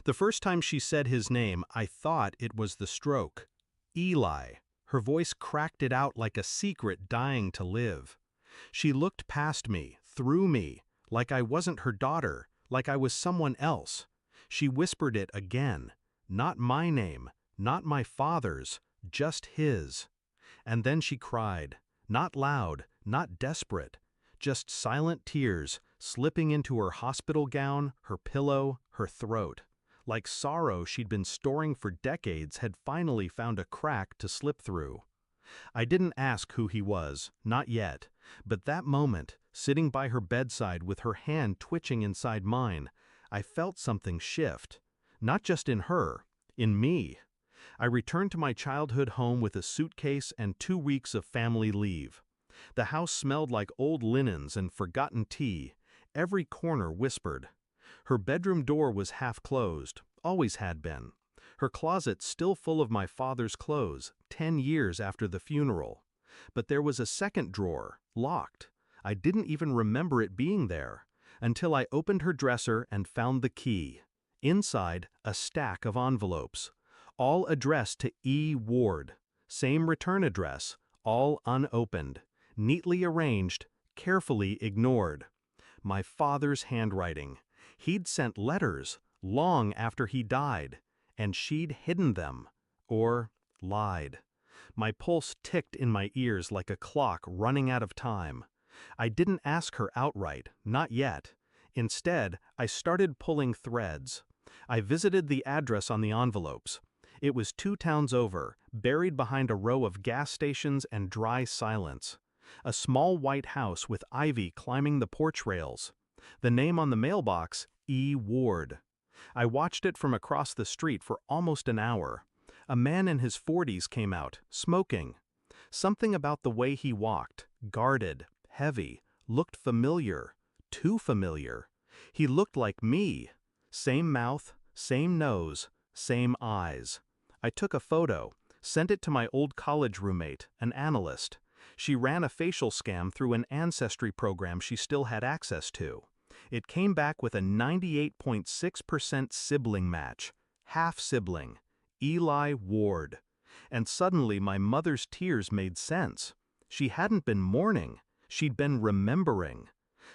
The first time she said his name, I thought it was the stroke. Eli. Her voice cracked it out like a secret dying to live. She looked past me, through me, like I wasn't her daughter, like I was someone else. She whispered it again. Not my name, not my father's, just his. And then she cried. Not loud, not desperate. Just silent tears, slipping into her hospital gown, her pillow, her throat. Like sorrow she'd been storing for decades had finally found a crack to slip through. I didn't ask who he was, not yet, but that moment, sitting by her bedside with her hand twitching inside mine, I felt something shift. Not just in her, in me. I returned to my childhood home with a suitcase and 2 weeks of family leave. The house smelled like old linens and forgotten tea. Every corner whispered. Her bedroom door was half closed, always had been. Her closet still full of my father's clothes, 10 years after the funeral. But there was a second drawer, locked. I didn't even remember it being there, until I opened her dresser and found the key. Inside, a stack of envelopes, all addressed to E. Ward. Same return address, all unopened, neatly arranged, carefully ignored. My father's handwriting. He'd sent letters, long after he died, and she'd hidden them, or lied. My pulse ticked in my ears like a clock running out of time. I didn't ask her outright, not yet. Instead, I started pulling threads. I visited the address on the envelopes. It was 2 towns over, buried behind a row of gas stations and dry silence. A small white house with ivy climbing the porch rails. The name on the mailbox, E. Ward. I watched it from across the street for almost an hour. A man in his 40s came out, smoking. Something about the way he walked, guarded, heavy, looked familiar, too familiar. He looked like me. Same mouth, same nose, same eyes. I took a photo, sent it to my old college roommate, an analyst. She ran a facial scan through an ancestry program she still had access to. It came back with a 98.6% sibling match, half sibling, Eli Ward. And suddenly my mother's tears made sense. She hadn't been mourning, she'd been remembering.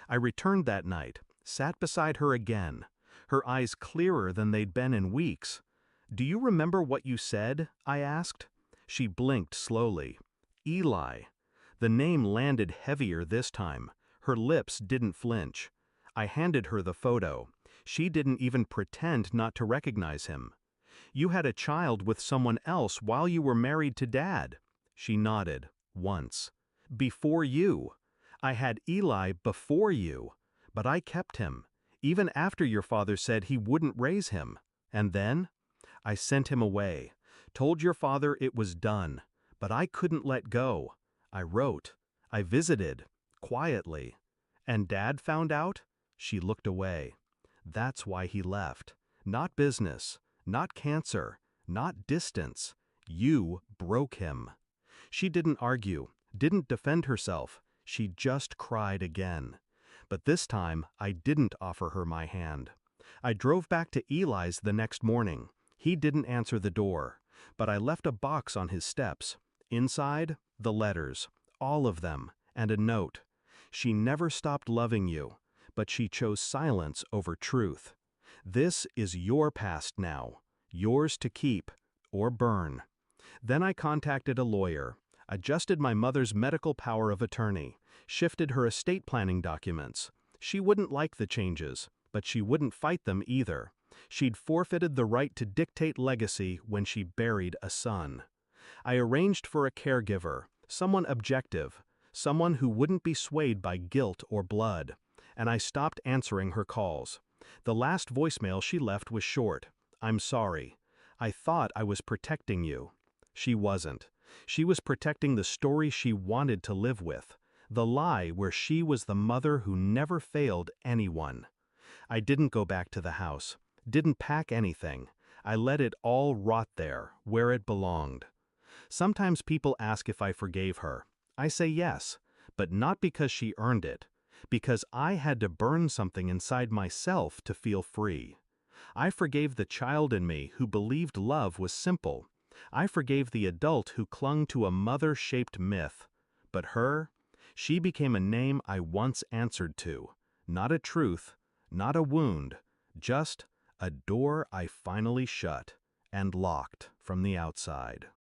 I returned that night, sat beside her again, her eyes clearer than they'd been in weeks. "Do you remember what you said?" I asked. She blinked slowly. Eli. The name landed heavier this time. Her lips didn't flinch. I handed her the photo. She didn't even pretend not to recognize him. "You had a child with someone else while you were married to Dad." She nodded, once. "Before you. I had Eli before you. But I kept him, even after your father said he wouldn't raise him. And then? I sent him away. Told your father it was done. But I couldn't let go. I wrote. I visited. Quietly. And Dad found out?" She looked away. "That's why he left. Not business. Not cancer. Not distance. You broke him." She didn't argue, didn't defend herself. She just cried again. But this time, I didn't offer her my hand. I drove back to Eli's the next morning. He didn't answer the door, but I left a box on his steps. Inside, the letters, all of them, and a note. "She never stopped loving you, but she chose silence over truth. This is your past now, yours to keep or burn." Then I contacted a lawyer, adjusted my mother's medical power of attorney, shifted her estate planning documents. She wouldn't like the changes, but she wouldn't fight them either. She'd forfeited the right to dictate legacy when she buried a son. I arranged for a caregiver, someone objective, someone who wouldn't be swayed by guilt or blood, and I stopped answering her calls. The last voicemail she left was short. "I'm sorry. I thought I was protecting you." She wasn't. She was protecting the story she wanted to live with, the lie where she was the mother who never failed anyone. I didn't go back to the house, didn't pack anything. I let it all rot there, where it belonged. Sometimes people ask if I forgave her. I say yes, but not because she earned it, because I had to burn something inside myself to feel free. I forgave the child in me who believed love was simple. I forgave the adult who clung to a mother-shaped myth. But her, she became a name I once answered to. Not a truth, not a wound, just a door I finally shut and locked from the outside.